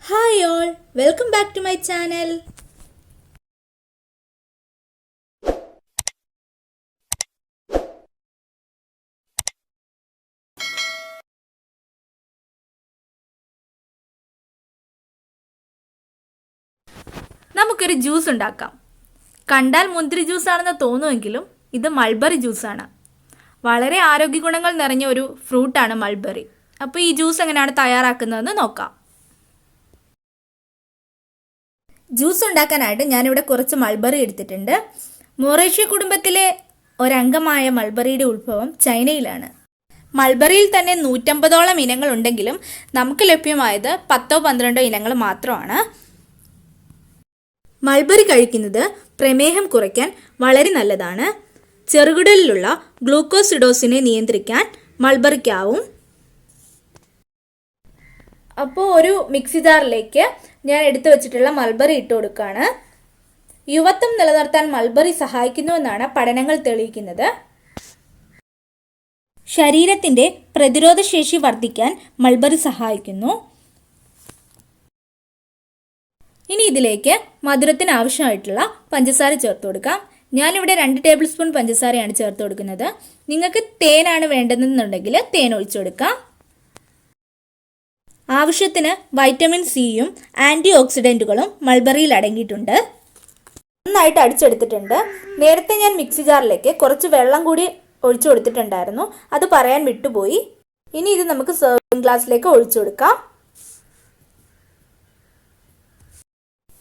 Hi all, welcome back to my channel. നമുക്കൊരു juice ഉണ്ടാക്കാം. കണ്ടാൽ മുന്തിരി ജ്യൂസ് ആണെന്ന് തോന്നുമെങ്കിലും ഇത് മൾബറി ജ്യൂസാണ്. വളരെ ആരോഗ്യ ഗുണങ്ങൾ നിറഞ്ഞ ഒരു ഫ്രൂട്ടാണ് മൾബറി. അപ്പോൾ ഈ ജ്യൂസ് എങ്ങനെയാണ് തയ്യാറാക്കുന്നതെന്ന് നോക്കാം. ജ്യൂസ് ഉണ്ടാക്കാനായിട്ട് ഞാനിവിടെ കുറച്ച് മൾബറി എടുത്തിട്ടുണ്ട്. മൊറേഷ്യ കുടുംബത്തിലെ ഒരംഗമായ മൾബറിയുടെ ഉത്ഭവം ചൈനയിലാണ്. മൾബറിയിൽ തന്നെ 150ഓളം ഇനങ്ങൾ ഉണ്ടെങ്കിലും നമുക്ക് ലഭ്യമായത് 10-12 ഇനങ്ങൾ മാത്രമാണ്. മൾബറി കഴിക്കുന്നത് പ്രമേഹം കുറയ്ക്കാൻ വളരെ നല്ലതാണ്. ചെറുകുടലിലുള്ള ഗ്ലൂക്കോസിഡോസിനെ നിയന്ത്രിക്കാൻ മൾബറിക്കാവും. അപ്പോൾ ഒരു മിക്സി ജാറിലേക്ക് ഞാൻ എടുത്തു വെച്ചിട്ടുള്ള മൾബറി ഇട്ട് കൊടുക്കുകയാണ്. യുവത്വം നിലനിർത്താൻ മൾബറി സഹായിക്കുന്നുവെന്നാണ് പഠനങ്ങൾ തെളിയിക്കുന്നത്. ശരീരത്തിൻ്റെ പ്രതിരോധശേഷി വർദ്ധിക്കാൻ മൾബറി സഹായിക്കുന്നു. ഇനി ഇതിലേക്ക് മധുരത്തിന് ആവശ്യമായിട്ടുള്ള പഞ്ചസാര ചേർത്ത് കൊടുക്കാം. ഞാനിവിടെ 2 ടേബിൾ സ്പൂൺ പഞ്ചസാരയാണ് ചേർത്ത് കൊടുക്കുന്നത്. നിങ്ങൾക്ക് തേനാണ് വേണ്ടതെന്നുണ്ടെങ്കിൽ തേൻ ഒഴിച്ചു കൊടുക്കാം. ആവശ്യത്തിന് വൈറ്റമിൻ സിയും ആൻറ്റി ഓക്സിഡൻറ്റുകളും മൾബറിയിൽ അടങ്ങിയിട്ടുണ്ട്. നന്നായിട്ട് അടിച്ചെടുത്തിട്ടുണ്ട്. നേരത്തെ ഞാൻ മിക്സി ജാറിലേക്ക് കുറച്ച് വെള്ളം കൂടി ഒഴിച്ചു കൊടുത്തിട്ടുണ്ടായിരുന്നു. അത് പറയാൻ വിട്ടുപോയി. ഇനി ഇത് നമുക്ക് സെർവിംഗ് ഗ്ലാസ്സിലേക്ക് ഒഴിച്ചു കൊടുക്കാം.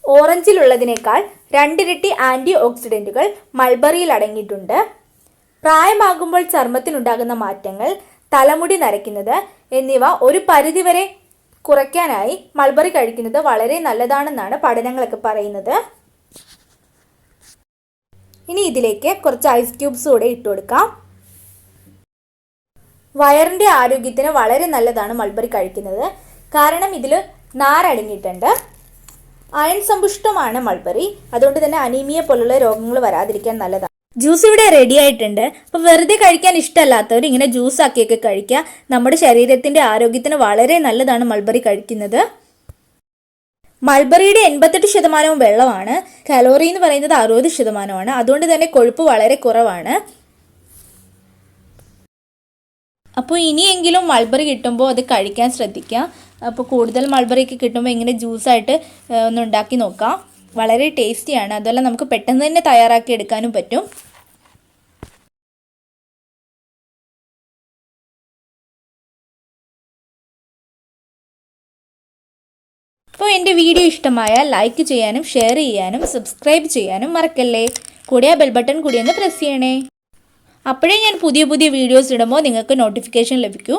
ഓറഞ്ചിലുള്ളതിനേക്കാൾ 2 ഇരട്ടി ആൻറ്റി ഓക്സിഡൻറ്റുകൾ മൾബറിയിൽ അടങ്ങിയിട്ടുണ്ട്. പ്രായമാകുമ്പോൾ ചർമ്മത്തിനുണ്ടാകുന്ന മാറ്റങ്ങൾ, തലമുടി നരയ്ക്കുന്നത് എന്നിവ ഒരു പരിധിവരെ കുറയ്ക്കാനായി മൾബറി കഴിക്കുന്നത് വളരെ നല്ലതാണെന്നാണ് പഠനങ്ങളൊക്കെ പറയുന്നത്. ഇനി ഇതിലേക്ക് കുറച്ച് ഐസ് ക്യൂബ്സ് കൂടെ ഇട്ട് കൊടുക്കാം. വയറിൻ്റെ ആരോഗ്യത്തിന് വളരെ നല്ലതാണ് മൾബറി കഴിക്കുന്നത്. കാരണം ഇതിൽ നാരടങ്ങിയിട്ടുണ്ട്. Iron സമ്പുഷ്ടമാണ് mulberry. അതുകൊണ്ട് തന്നെ അനീമിയ പോലുള്ള രോഗങ്ങൾ വരാതിരിക്കാൻ നല്ലതാണ്. ജ്യൂസ് ഇവിടെ റെഡി ആയിട്ടുണ്ട്. അപ്പോൾ വെറുതെ കഴിക്കാൻ ഇഷ്ടമല്ലാത്തവർ ഇങ്ങനെ ജ്യൂസ് ആക്കിയൊക്കെ കഴിക്കുക. നമ്മുടെ ശരീരത്തിൻ്റെ ആരോഗ്യത്തിന് വളരെ നല്ലതാണ് മൾബറി കഴിക്കുന്നത്. മൾബറിയുടെ 88% വെള്ളമാണ്. കലോറി എന്ന് പറയുന്നത് 60%. അതുകൊണ്ട് തന്നെ കൊഴുപ്പ് വളരെ കുറവാണ്. അപ്പോൾ ഇനിയെങ്കിലും മൾബറി കിട്ടുമ്പോൾ അത് കഴിക്കാൻ ശ്രദ്ധിക്കുക. അപ്പോൾ കൂടുതൽ മൾബറിയൊക്കെ കിട്ടുമ്പോൾ ഇങ്ങനെ ജ്യൂസായിട്ട് ഒന്ന് ഉണ്ടാക്കി നോക്കാം. വളരെ ടേസ്റ്റിയാണ്. അതുപോലെ നമുക്ക് പെട്ടെന്ന് തന്നെ തയ്യാറാക്കി എടുക്കാനും പറ്റും. അപ്പോൾ എൻ്റെ വീഡിയോ ഇഷ്ടമായാൽ ലൈക്ക് ചെയ്യാനും ഷെയർ ചെയ്യാനും സബ്സ്ക്രൈബ് ചെയ്യാനും മറക്കല്ലേ. കൂടെ ആ ബെൽ ബട്ടൺ കൂടി ഒന്ന് പ്രസ് ചെയ്യണേ. അപ്പോഴേ ഞാൻ പുതിയ വീഡിയോസ് ഇടുമ്പോൾ നിങ്ങൾക്ക് നോട്ടിഫിക്കേഷൻ ലഭിക്കൂ.